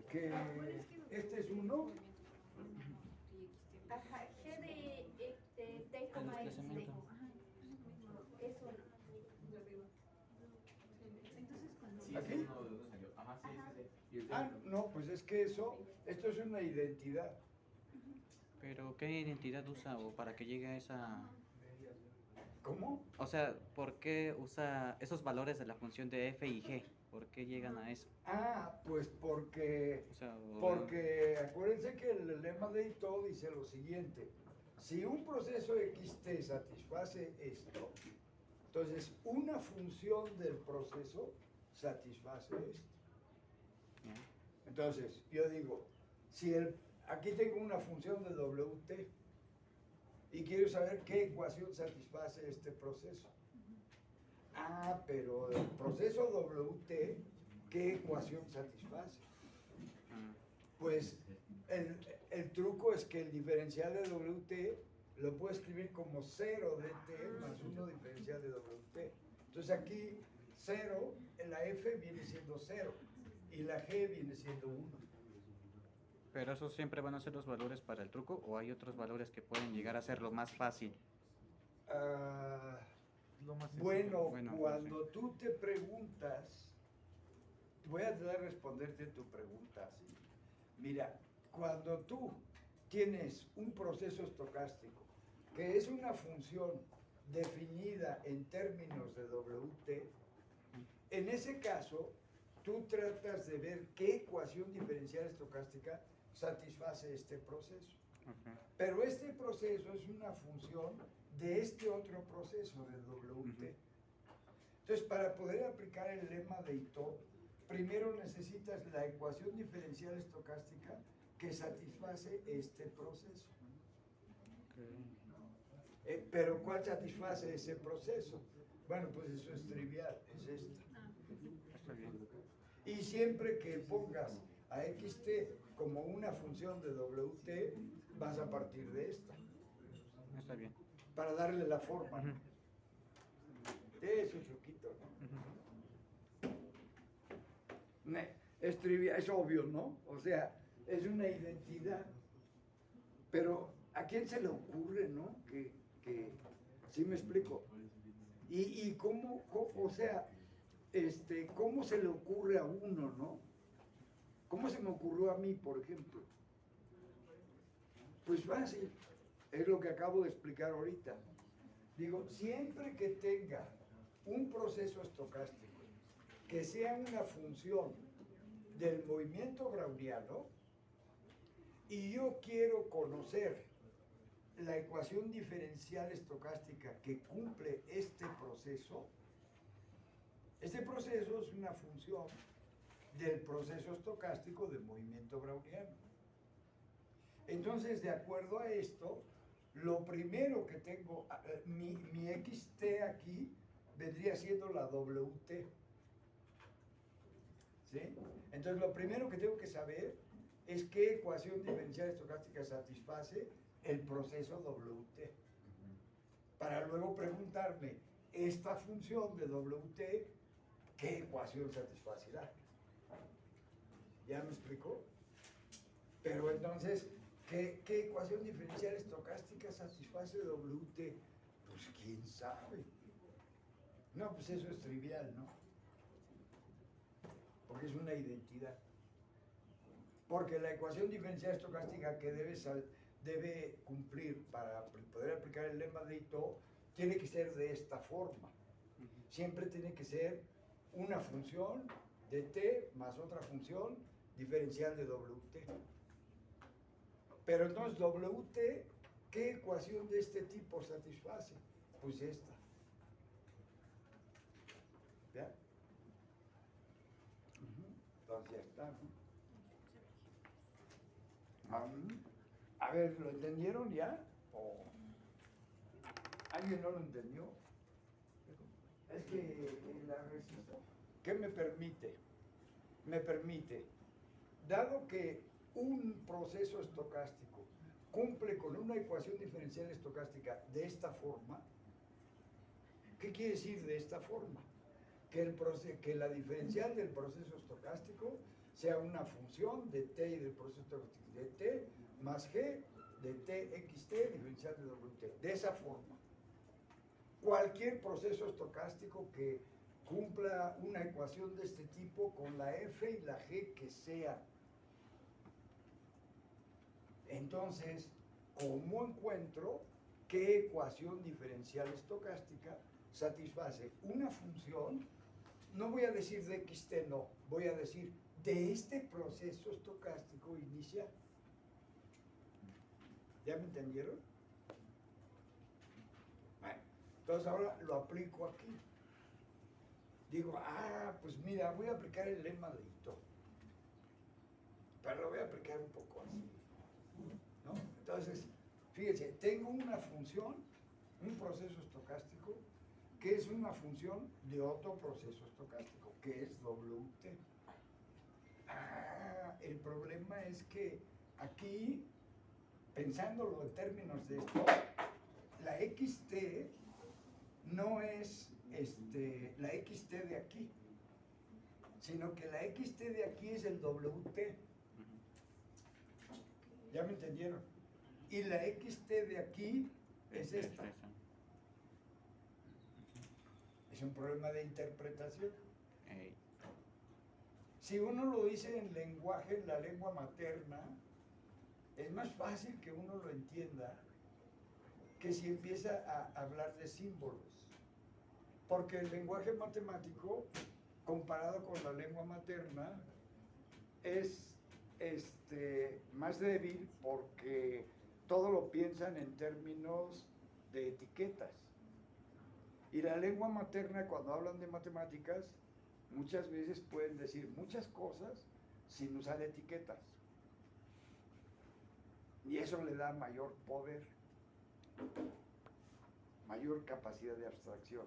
que este es uno. Ajá, G de T, coma X de. Es uno. Entonces, cuando. Sí, ¿Aquí? ese uno de dónde salió. Ajá, sí, sí, sí. ¿Y usted? Ah, no, pues es que esto es una identidad. Pero, ¿qué identidad usa o para que llegue a esa...? ¿Cómo? O sea, ¿por qué usa esos valores de la función de f y g? ¿Por qué llegan a eso? Ah, pues porque, O sea, acuérdense que el lema de Ito dice lo siguiente: si un proceso XT satisface esto, entonces una función del proceso satisface esto. Entonces, yo digo, aquí tengo una función de WT y quiero saber qué ecuación satisface este proceso. Ah, pero el proceso WT, ¿qué ecuación satisface? Pues el truco es que el diferencial de WT lo puedo escribir como 0 de T más 1 diferencial de WT. Entonces aquí 0, la F viene siendo 0 y la G viene siendo 1. ¿Pero esos siempre van a ser los valores para el truco o hay otros valores que pueden llegar a ser lo más fácil? Bueno, Bueno, cuando tú te preguntas, voy a tratar de responderte tu pregunta así. Mira, cuando tú tienes un proceso estocástico que es una función definida en términos de WT, en ese caso, tú tratas de ver qué ecuación diferencial estocástica satisface este proceso. Pero este proceso es una función de este otro proceso, de WT. Entonces, para poder aplicar el lema de Ito, primero necesitas la ecuación diferencial estocástica que satisface este proceso. Pero ¿cuál satisface ese proceso? Bueno, pues eso es trivial, es esta. Está bien. Y siempre que pongas a XT como una función de WT, vas a partir de esta. Está bien. Para darle la forma. ¿No? Es un truquito, ¿no? Es trivial, es obvio, ¿no? O sea, es una identidad. Pero ¿a quién se le ocurre, no? ¿Sí me explico? Y cómo, o sea, cómo se le ocurre a uno, ¿no? ¿Cómo se me ocurrió a mí, por ejemplo? Pues fácil, es lo que acabo de explicar ahorita. Digo, siempre que tenga un proceso estocástico que sea una función del movimiento browniano y yo quiero conocer la ecuación diferencial estocástica que cumple este proceso es una función del proceso estocástico del movimiento browniano. Entonces, de acuerdo a esto, lo primero que tengo, mi XT aquí vendría siendo la WT. ¿Sí? Entonces, lo primero que tengo que saber es qué ecuación diferencial estocástica satisface el proceso WT. Para luego preguntarme, esta función de WT, ¿qué ecuación satisfacerá? ¿Ya me explicó? Pero entonces, ¿qué ecuación diferencial estocástica satisface WT? Pues quién sabe. No, pues eso es trivial, ¿no? Porque es una identidad. Porque la ecuación diferencial estocástica que debe cumplir para poder aplicar el lema de Ito tiene que ser de esta forma. Siempre tiene que ser una función de T más otra función diferencial de WT. Pero entonces WT, ¿qué ecuación de este tipo satisface? Pues esta. ¿Ya? Entonces ya está, ¿no? A ver, ¿lo entendieron ya? ¿O alguien no lo entendió? Es que la resistencia, ¿qué me permite? Me permite, dado que un proceso estocástico cumple con una ecuación diferencial estocástica de esta forma, ¿qué quiere decir de esta forma? Que la diferencial del proceso estocástico sea una función de t y del proceso estocástico de t más g de txt diferencial de wt. De esa forma. Cualquier proceso estocástico que cumpla una ecuación de este tipo con la f y la g que sea. Entonces, ¿cómo encuentro qué ecuación diferencial estocástica satisface una función? No voy a decir de xt, no, voy a decir de este proceso estocástico inicial. ¿Ya me entendieron? Bueno, entonces ahora lo aplico aquí. Digo, pues mira, voy a aplicar el lema de Ito. Pero lo voy a aplicar un poco así, ¿no? Entonces, fíjense, tengo una función, un proceso estocástico, que es una función de otro proceso estocástico, que es Wt. El problema es que aquí, pensándolo en términos de esto, la xt no es la xt de aquí, sino que la xt de aquí es el wt. ¿Ya me entendieron? Y la xt de aquí es esta. Es un problema de interpretación. Si uno lo dice en lenguaje, en la lengua materna, es más fácil que uno lo entienda que si empieza a hablar de símbolos. Porque el lenguaje matemático, comparado con la lengua materna, es más débil porque todo lo piensan en términos de etiquetas. Y la lengua materna, cuando hablan de matemáticas, muchas veces pueden decir muchas cosas sin usar etiquetas. Y eso le da mayor poder, mayor capacidad de abstracción.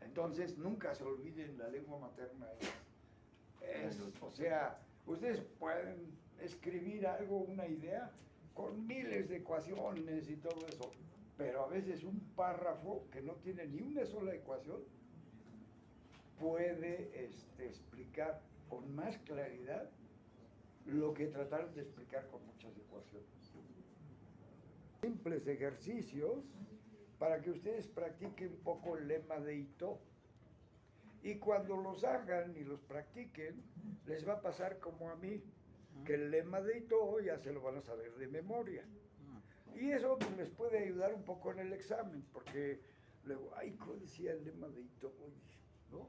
Entonces, nunca se olviden, la lengua materna o sea, ustedes pueden escribir algo, una idea, con miles de ecuaciones y todo eso, pero a veces un párrafo que no tiene ni una sola ecuación puede explicar con más claridad lo que trataron de explicar con muchas ecuaciones. Simples ejercicios para que ustedes practiquen un poco el lema de Ito. Y cuando los hagan y los practiquen, les va a pasar como a mí, que el lema de Ito ya se lo van a saber de memoria. Y eso pues, les puede ayudar un poco en el examen, porque luego, ¿cómo decía el lema de Ito? ¿No?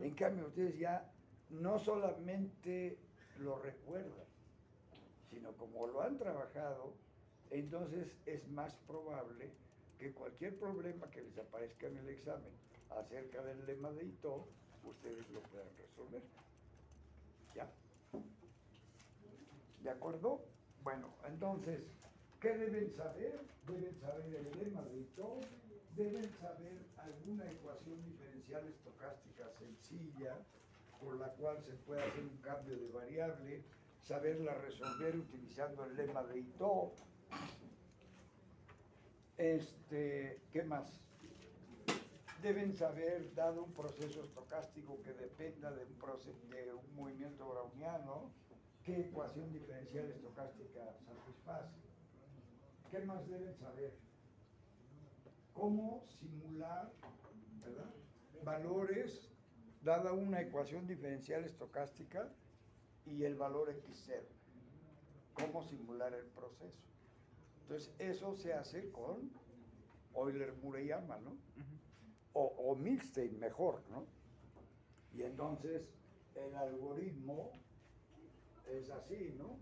En cambio, ustedes ya no solamente lo recuerdan, sino como lo han trabajado, entonces es más probable que cualquier problema que les aparezca en el examen acerca del lema de Ito, ustedes lo puedan resolver. ¿Ya? ¿De acuerdo? Bueno, entonces, ¿qué deben saber? Deben saber el lema de Ito, deben saber alguna ecuación diferencial estocástica sencilla, por la cual se puede hacer un cambio de variable, saberla resolver utilizando el lema de Ito. ¿Qué más? Deben saber, dado un proceso estocástico que dependa de un movimiento browniano, qué ecuación diferencial estocástica satisface. ¿Qué más deben saber? Cómo simular, ¿verdad?, valores dada una ecuación diferencial estocástica y el valor x0. Cómo simular el proceso. Entonces, eso se hace con Euler-Murayama, ¿no? O Milstein, mejor, ¿no? Y entonces, el algoritmo es así, ¿no?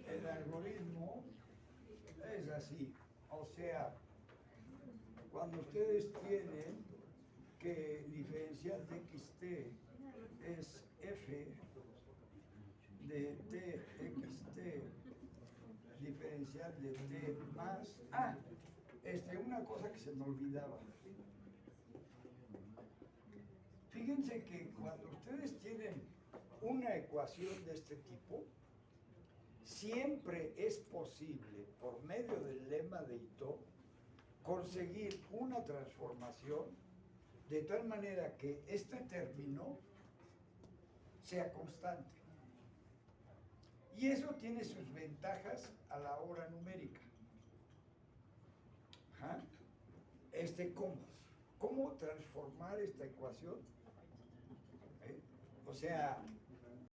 El algoritmo es así, o sea, cuando ustedes tienen que diferencial de xt es f de txt diferencial de t más una cosa que se me olvidaba. Fíjense. fíjense que cuando ustedes tienen una ecuación de este tipo, siempre es posible, por medio del lema de Ito, conseguir una transformación de tal manera que este término sea constante. Y eso tiene sus ventajas a la hora numérica. Ajá. ¿Cómo transformar esta ecuación? O sea,